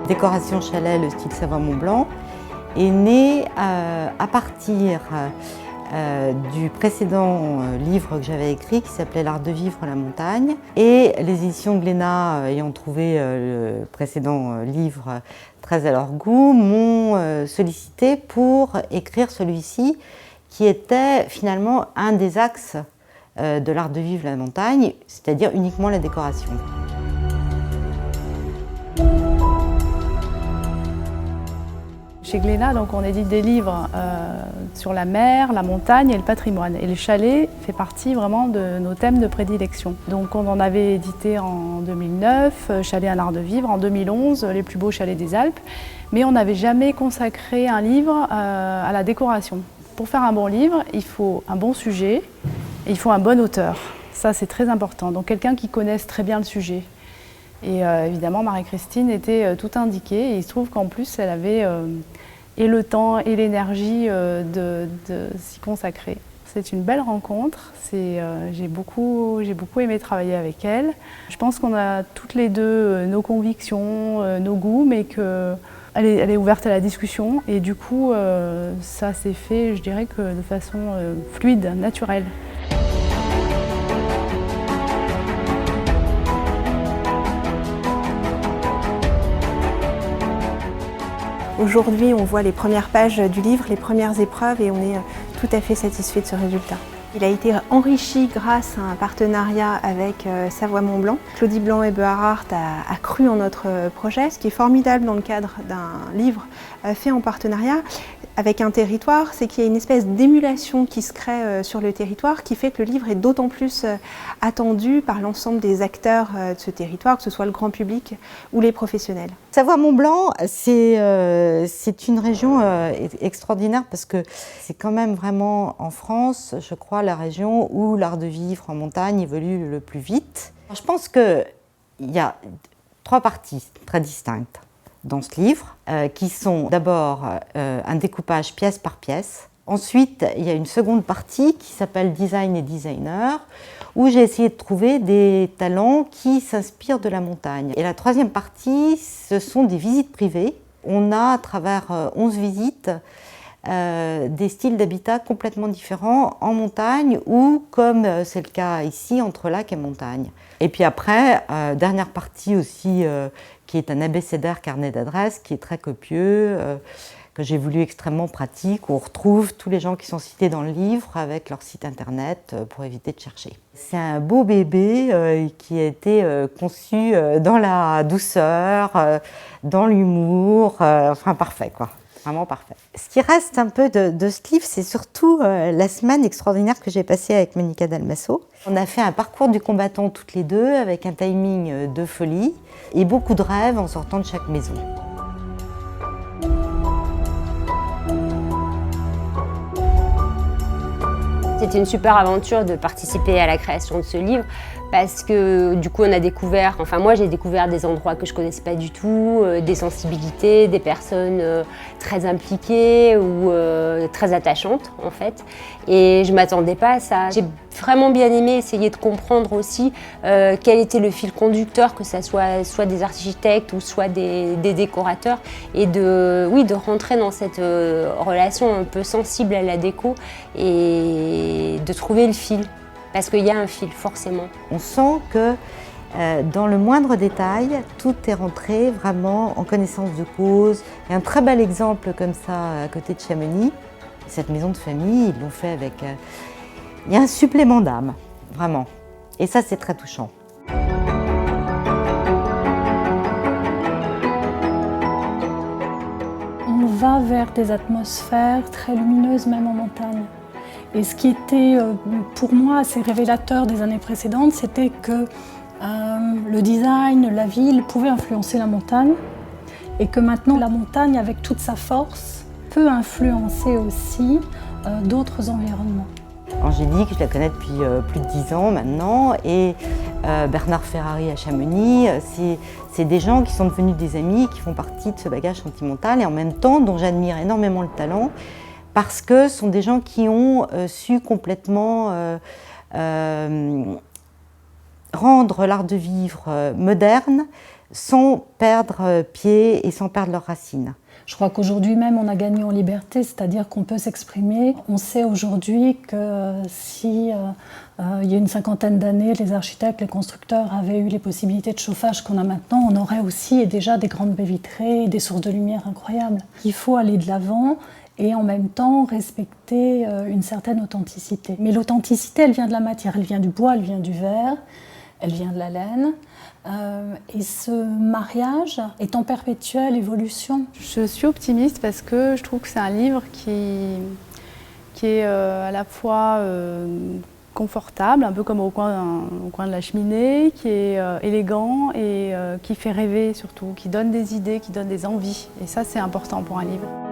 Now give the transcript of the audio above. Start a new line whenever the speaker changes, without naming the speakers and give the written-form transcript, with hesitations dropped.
décoration chalet, le style Savoie-Mont-Blanc, est né à partir du précédent livre que j'avais écrit qui s'appelait L'art de vivre à la montagne, et les éditions Glénat, ayant trouvé le précédent livre très à leur goût, m'ont sollicité pour écrire celui-ci qui était finalement un des axes de l'art de vivre la montagne, c'est-à-dire uniquement la décoration.
Chez Glénat, donc, on édite des livres sur la mer, la montagne et le patrimoine. Et le chalet fait partie vraiment de nos thèmes de prédilection. Donc on en avait édité en 2009, Chalet un art de vivre, en 2011, Les plus beaux chalets des Alpes. Mais on n'avait jamais consacré un livre à la décoration. Pour faire un bon livre, il faut un bon sujet et il faut un bon auteur. Ça, c'est très important. Donc quelqu'un qui connaisse très bien le sujet. Et évidemment, Marie-Christine était tout indiquée. Et il se trouve qu'en plus, elle avait et le temps et l'énergie de s'y consacrer. C'est une belle rencontre. J'ai beaucoup aimé travailler avec elle. Je pense qu'on a toutes les deux nos convictions, nos goûts, mais qu'elle est ouverte à la discussion. Et du coup, ça s'est fait, je dirais, que de façon fluide, naturelle.
Aujourd'hui, on voit les premières pages du livre, les premières épreuves, et on est tout à fait satisfait de ce résultat. Il a été enrichi grâce à un partenariat avec Savoie-Mont-Blanc. Claudie Blanc-Eberhardt a cru en notre projet, ce qui est formidable dans le cadre d'un livre fait en partenariat avec un territoire, c'est qu'il y a une espèce d'émulation qui se crée sur le territoire, qui fait que le livre est d'autant plus attendu par l'ensemble des acteurs de ce territoire, que ce soit le grand public ou les professionnels.
Savoie-Mont-Blanc, c'est une région extraordinaire parce que c'est quand même vraiment en France, je crois, la région où l'art de vivre en montagne évolue le plus vite. Je pense qu'il y a trois parties très distinctes dans ce livre, qui sont d'abord un découpage pièce par pièce. Ensuite, il y a une seconde partie qui s'appelle Design et Designer, où j'ai essayé de trouver des talents qui s'inspirent de la montagne. Et la troisième partie, ce sont des visites privées. On a, à travers 11 visites, des styles d'habitat complètement différents en montagne ou, comme c'est le cas ici, entre lac et montagne. Et puis après, dernière partie aussi, qui est un abécédaire carnet d'adresses, qui est très copieux, que j'ai voulu extrêmement pratique, où on retrouve tous les gens qui sont cités dans le livre avec leur site internet pour éviter de chercher. C'est un beau bébé qui a été conçu dans la douceur, dans l'humour, enfin parfait quoi. Vraiment parfait. Ce qui reste un peu de ce livre, c'est surtout la semaine extraordinaire que j'ai passée avec Monica Dalmasso. On a fait un parcours du combattant toutes les deux avec un timing de folie et beaucoup de rêves en sortant de chaque maison.
C'était une super aventure de participer à la création de ce livre parce que du coup on a découvert, enfin moi j'ai découvert des endroits que je connaissais pas du tout, des sensibilités, des personnes très impliquées ou très attachantes en fait. Et je m'attendais pas à ça. J'ai vraiment bien aimé essayer de comprendre aussi quel était le fil conducteur, que ça soit des architectes ou soit des décorateurs, et de rentrer dans cette relation un peu sensible à la déco et de trouver le fil. Parce qu'il y a un fil, forcément.
On sent que dans le moindre détail, tout est rentré vraiment en connaissance de cause. Il y a un très bel exemple comme ça à côté de Chamonix. Cette maison de famille, ils l'ont fait avec... il y a un supplément d'âme, vraiment. Et ça, c'est très touchant.
On va vers des atmosphères très lumineuses, même en montagne. Et ce qui était pour moi assez révélateur des années précédentes, c'était que le design, la ville pouvait influencer la montagne et que maintenant la montagne, avec toute sa force, peut influencer aussi d'autres environnements.
Angélique, je la connais depuis plus de 10 ans maintenant, et Bernard Ferrari à Chamonix, c'est des gens qui sont devenus des amis, qui font partie de ce bagage sentimental et en même temps dont j'admire énormément le talent, parce que ce sont des gens qui ont su complètement rendre l'art de vivre moderne, sans perdre pied et sans perdre leurs racines.
Je crois qu'aujourd'hui même, on a gagné en liberté, c'est-à-dire qu'on peut s'exprimer. On sait aujourd'hui que si il y a une cinquantaine d'années, les architectes, les constructeurs avaient eu les possibilités de chauffage qu'on a maintenant, on aurait aussi et déjà des grandes baies vitrées et des sources de lumière incroyables. Il faut aller de l'avant et en même temps respecter une certaine authenticité. Mais l'authenticité, elle vient de la matière, elle vient du bois, elle vient du verre, elle vient de la laine. Et ce mariage est en perpétuelle évolution.
Je suis optimiste parce que je trouve que c'est un livre qui est à la fois confortable, un peu comme au coin de la cheminée, qui est élégant et qui fait rêver surtout, qui donne des idées, qui donne des envies. Et ça, c'est important pour un livre.